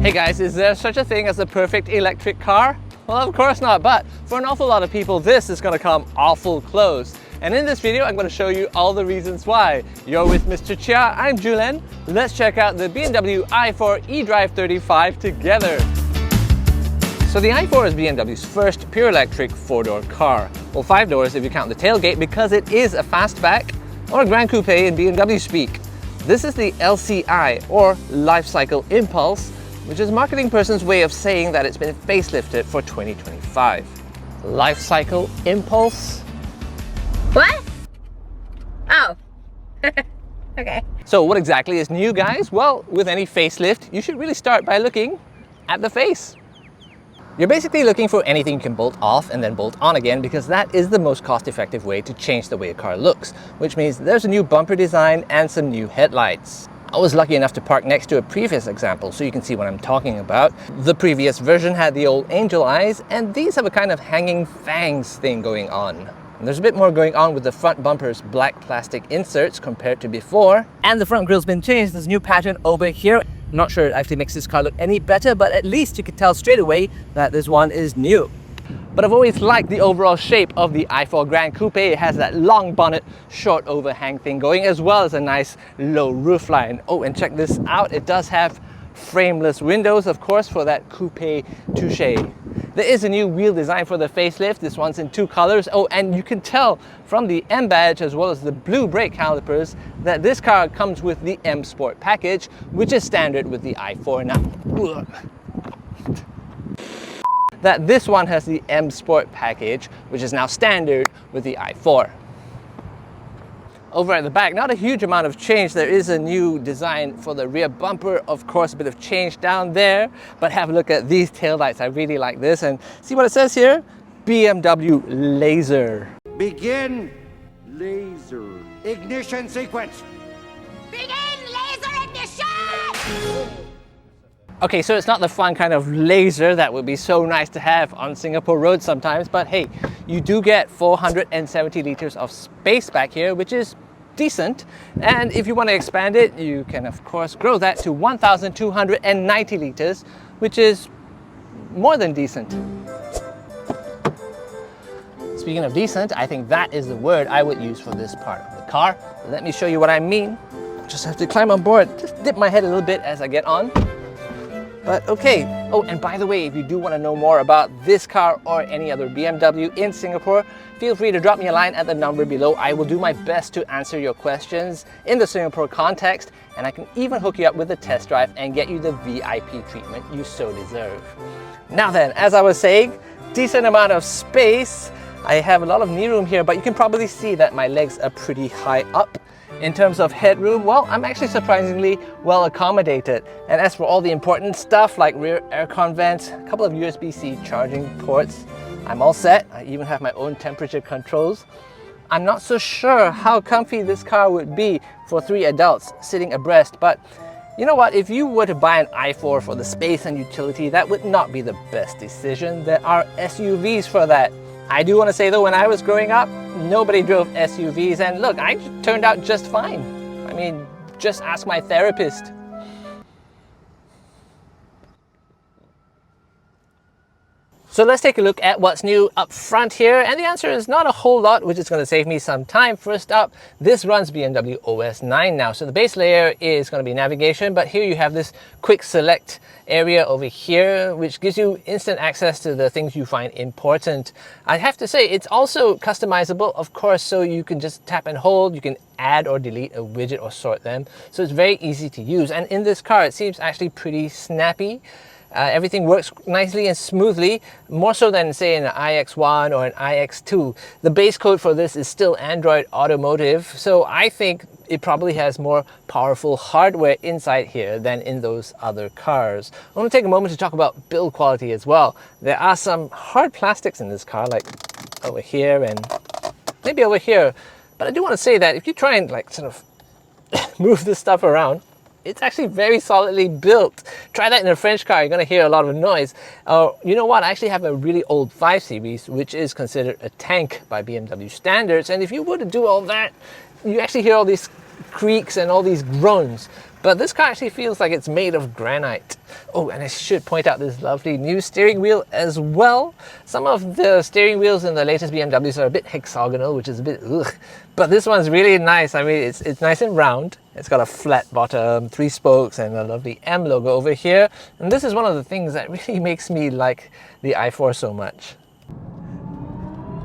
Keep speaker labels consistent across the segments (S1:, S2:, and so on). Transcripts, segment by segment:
S1: Hey guys, is there such a thing as a perfect electric car? Well, of course not, but for an awful lot of people, this is going to come awful close. And in this video, I'm going to show you all the reasons why. You're with Mr. Chia, I'm Ju-Len. Let's check out the BMW i4 eDrive 35 together. So the i4 is BMW's first pure electric 4-door car. Well, 5 doors if you count the tailgate because it is a fastback, or a Gran Coupe in BMW speak. This is the LCI, or Life Cycle Impulse, which is a marketing person's way of saying that it's been facelifted for 2025. Life Cycle Impulse?
S2: What? Oh. Okay.
S1: So what exactly is new, guys? Well, with any facelift, you should really start by looking at the face. You're basically looking for anything you can bolt off and then bolt on again, because that is the most cost-effective way to change the way a car looks, which means there's a new bumper design and some new headlights. I was lucky enough to park next to a previous example, so you can see what I'm talking about. The previous version had the old angel eyes, and these have a kind of hanging fangs thing going on. And there's a bit more going on with the front bumper's black plastic inserts compared to before. And the front grille's been changed. There's a new pattern over here. I'm not sure it actually makes this car look any better, but at least you can tell straight away that this one is new. But I've always liked the overall shape of the i4 Gran Coupe. It has that long bonnet, short overhang thing going, as well as a nice low roofline. Oh, and check this out. It does have frameless windows, of course, for that coupe touche. There is a new wheel design for the facelift. This one's in 2 colors. Oh, and you can tell from the M badge as well as the blue brake calipers that this car comes with the M Sport package, which is standard with the i4 now. That this one has the M Sport package, which is now standard with the i4. Over at the back, not a huge amount of change. There is a new design for the rear bumper. Of course, a bit of change down there, but have a look at these taillights. I really like this, and see what it says here? BMW Laser.
S3: Begin laser ignition sequence.
S2: Begin laser ignition!
S1: Okay, so it's not the fun kind of laser that would be so nice to have on Singapore roads sometimes, but hey, you do get 470 liters of space back here, which is decent. And if you want to expand it, you can of course grow that to 1,290 liters, which is more than decent. Speaking of decent, I think that is the word I would use for this part of the car. Let me show you what I mean. Just have to climb on board, just dip my head a little bit as I get on. But okay. Oh, and by the way, if you do want to know more about this car or any other BMW in Singapore, feel free to drop me a line at the number below. I will do my best to answer your questions in the Singapore context, and I can even hook you up with a test drive and get you the VIP treatment you so deserve. Now then, as I was saying, decent amount of space. I have a lot of knee room here, but you can probably see that my legs are pretty high up. In terms of headroom, well, I'm actually surprisingly well accommodated. And as for all the important stuff like rear aircon vents, a couple of USB-C charging ports, I'm all set. I even have my own temperature controls. I'm not so sure how comfy this car would be for 3 adults sitting abreast, but you know what? If you were to buy an i4 for the space and utility, that would not be the best decision. There are SUVs for that. I do want to say though, when I was growing up, nobody drove SUVs, and look, I turned out just fine. I mean, just ask my therapist. So let's take a look at what's new up front here, and the answer is not a whole lot, which is going to save me some time. First up, this runs BMW OS 9 now, so the base layer is going to be navigation, but here you have this quick select area over here, which gives you instant access to the things you find important. I have to say, it's also customizable, of course, so you can just tap and hold, you can add or delete a widget or sort them, so it's very easy to use. And in this car, it seems actually pretty snappy. Everything works nicely and smoothly, more so than say an iX1 or an iX2. The base code for this is still Android Automotive, so I think it probably has more powerful hardware inside here than in those other cars. I want to take a moment to talk about build quality as well. There are some hard plastics in this car, like over here and maybe over here, but I do want to say that if you try and like sort of move this stuff around, it's actually very solidly built. Try that in a French car, you're gonna hear a lot of noise. You know what, I actually have a really old 5 Series, which is considered a tank by BMW standards. And if you were to do all that, you actually hear all these creaks and all these groans. but this car actually feels like it's made of granite. Oh, and I should point out this lovely new steering wheel as well. Some of the steering wheels in the latest BMWs are a bit hexagonal, which is a bit ugh. But this one's really nice. I mean, it's nice and round. It's got a flat bottom, 3 spokes, and a lovely M logo over here. And this is one of the things that really makes me like the i4 so much.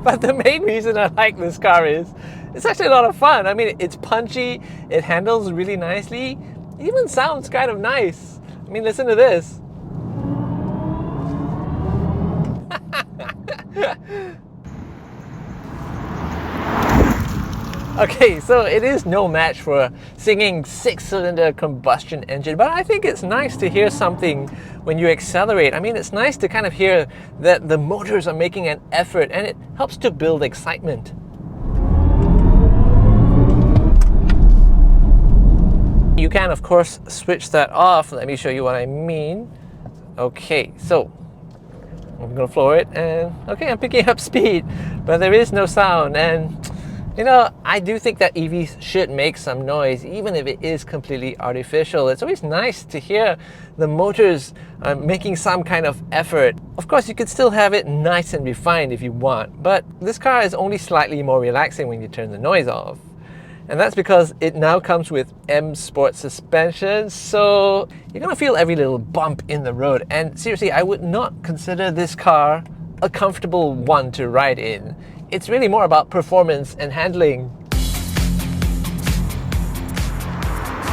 S1: But the main reason I like this car is it's actually a lot of fun. I mean, it's punchy, it handles really nicely, it even sounds kind of nice. I mean, listen to this. Okay, so it is no match for a singing 6-cylinder combustion engine, but I think it's nice to hear something when you accelerate. I mean, it's nice to kind of hear that the motors are making an effort, and it helps to build excitement. You can, of course, switch that off. Let me show you what I mean. Okay, so I'm gonna floor it, and okay, I'm picking up speed, but there is no sound. And you know, I do think that EVs should make some noise, even if it is completely artificial. It's always nice to hear the motors making some kind of effort. Of course, you could still have it nice and refined if you want, but this car is only slightly more relaxing when you turn the noise off. And that's because it now comes with M Sport suspension, so you're gonna feel every little bump in the road. And seriously, I would not consider this car a comfortable one to ride in. It's really more about performance and handling.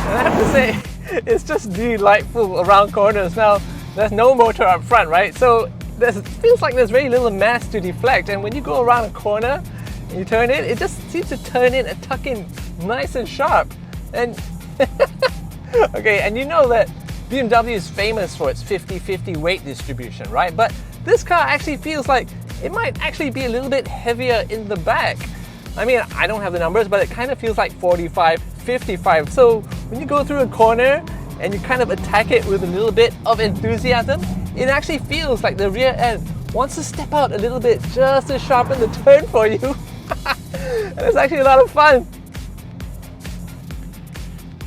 S1: And I have to say, it's just delightful around corners. Now, there's no motor up front, right? So it feels like there's very little mass to deflect, and when you go around a corner and you turn it, it just seems to turn in and tuck in nice and sharp. And okay, and you know that BMW is famous for its 50-50 weight distribution, right? But this car actually feels like it might actually be a little bit heavier in the back. I mean, I don't have the numbers, but it kind of feels like 45-55. So when you go through a corner and you kind of attack it with a little bit of enthusiasm, it actually feels like the rear end wants to step out a little bit just to sharpen the turn for you. And it's actually a lot of fun.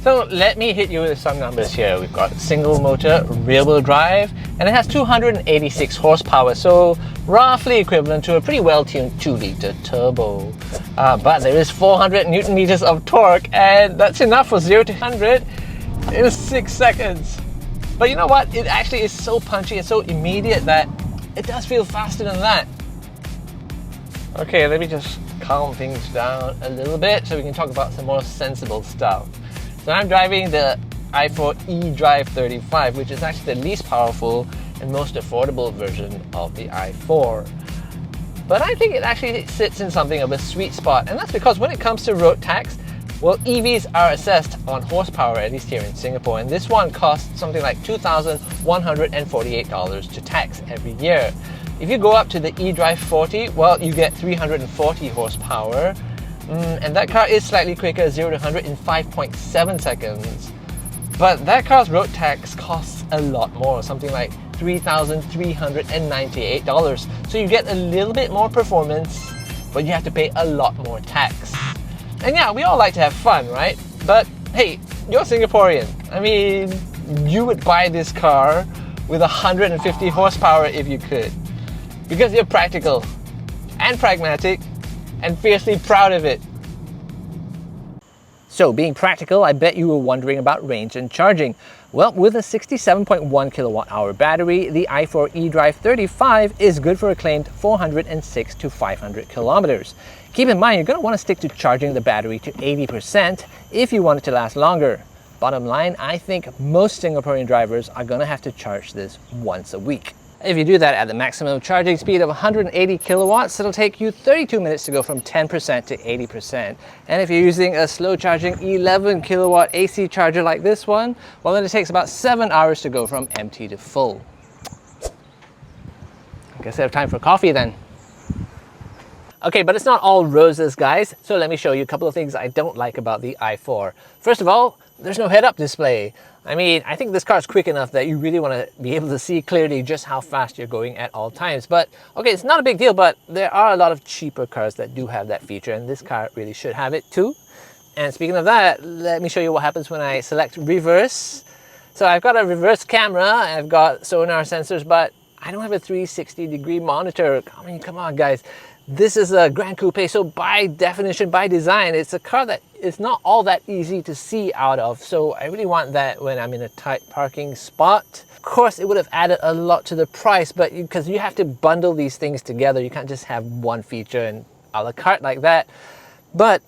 S1: So let me hit you with some numbers here. We've got single motor, rear wheel drive, and it has 286 horsepower, so roughly equivalent to a pretty well-tuned 2-litre turbo. But there is 400 Newton meters of torque, and that's enough for 0 to 100 in 6 seconds. But you know what? It actually is so punchy and so immediate that it does feel faster than that. Okay, let me just calm things down a little bit so we can talk about some more sensible stuff. So I'm driving the i4 eDrive 35, which is actually the least powerful and most affordable version of the i4. But I think it actually sits in something of a sweet spot, and that's because when it comes to road tax, well, EVs are assessed on horsepower, at least here in Singapore, and this one costs something like $2,148 to tax every year. If you go up to the eDrive 40, well, you get 340 horsepower, and that car is slightly quicker, 0 to 100 in 5.7 seconds. But that car's road tax costs a lot more, something like $3,398. So you get a little bit more performance, but you have to pay a lot more tax. And yeah, we all like to have fun, right? But hey, you're Singaporean. I mean, you would buy this car with 150 horsepower if you could. Because you're practical and pragmatic and fiercely proud of it. So being practical, I bet you were wondering about range and charging. Well, with a 67.1 kilowatt hour battery, the i4 eDrive 35 is good for a claimed 406 to 500 kilometers. Keep in mind, you're going to want to stick to charging the battery to 80% if you want it to last longer. Bottom line, I think most Singaporean drivers are going to have to charge this once a week. If you do that at the maximum charging speed of 180 kilowatts, it'll take you 32 minutes to go from 10% to 80%. And if you're using a slow charging 11 kilowatt AC charger like this one, well, then it takes about 7 hours to go from empty to full. I guess I have time for coffee then. Okay, but it's not all roses, guys. So let me show you a couple of things I don't like about the i4. First of all, there's no head-up display. I mean, I think this car is quick enough that you really want to be able to see clearly just how fast you're going at all times. But okay, it's not a big deal, but there are a lot of cheaper cars that do have that feature, and this car really should have it too. And speaking of that, let me show you what happens when I select reverse. So I've got a reverse camera, I've got sonar sensors, but I don't have a 360-degree monitor. I mean, come on guys. This is a Gran Coupe, so by definition, by design, it's a car that is not all that easy to see out of. So I really want that when I'm in a tight parking spot. Of course, it would have added a lot to the price, but because you have to bundle these things together, you can't just have one feature and a la carte like that. But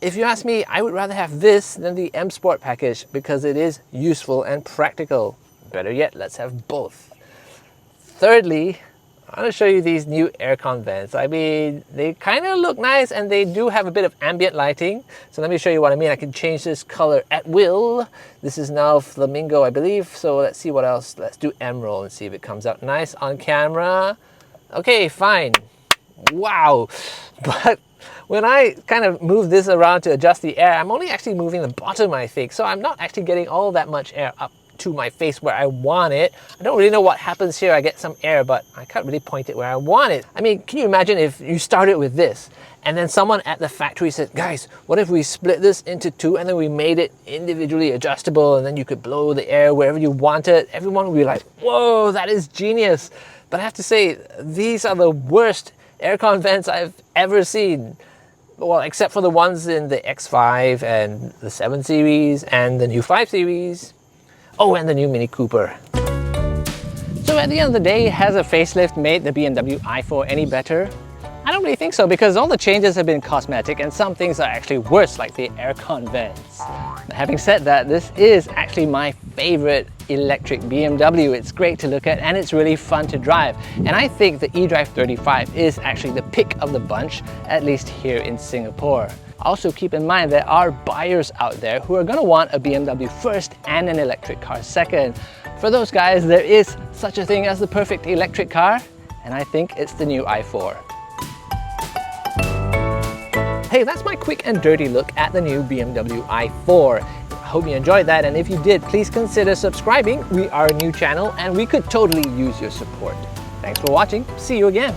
S1: if you ask me, I would rather have this than the M Sport package because it is useful and practical. Better yet, let's have both. Thirdly, I want to show you these new aircon vents. I mean, they kind of look nice and they do have a bit of ambient lighting. So let me show you what I mean. I can change this color at will. This is now flamingo, I believe. So let's see what else. Let's do emerald and see if it comes out nice on camera. Okay, fine. Wow. But when I kind of move this around to adjust the air, I'm only actually moving the bottom, I think. So I'm not actually getting all that much air up to my face where I want it. I don't really know what happens here. I get some air, but I can't really point it where I want it. I mean, can you imagine if you started with this and then someone at the factory said, guys, what if we split this into two and then we made it individually adjustable and then you could blow the air wherever you wanted? Everyone would be like, whoa, that is genius. But I have to say, these are the worst aircon vents I've ever seen. Well, except for the ones in the X5 and the 7 Series and the new 5 Series. Oh, and the new Mini Cooper. So at the end of the day, has a facelift made the BMW i4 any better? I don't really think so, because all the changes have been cosmetic and some things are actually worse, like the aircon vents. But having said that, this is actually my favorite electric BMW. It's great to look at and it's really fun to drive. And I think the eDrive 35 is actually the pick of the bunch, at least here in Singapore. Also keep in mind there are buyers out there who are going to want a BMW first and an electric car second. For those guys, there is such a thing as the perfect electric car, and I think it's the new i4. Hey, that's my quick and dirty look at the new BMW i4. I hope you enjoyed that, and if you did, please consider subscribing. We are a new channel and we could totally use your support. Thanks for watching. See you again.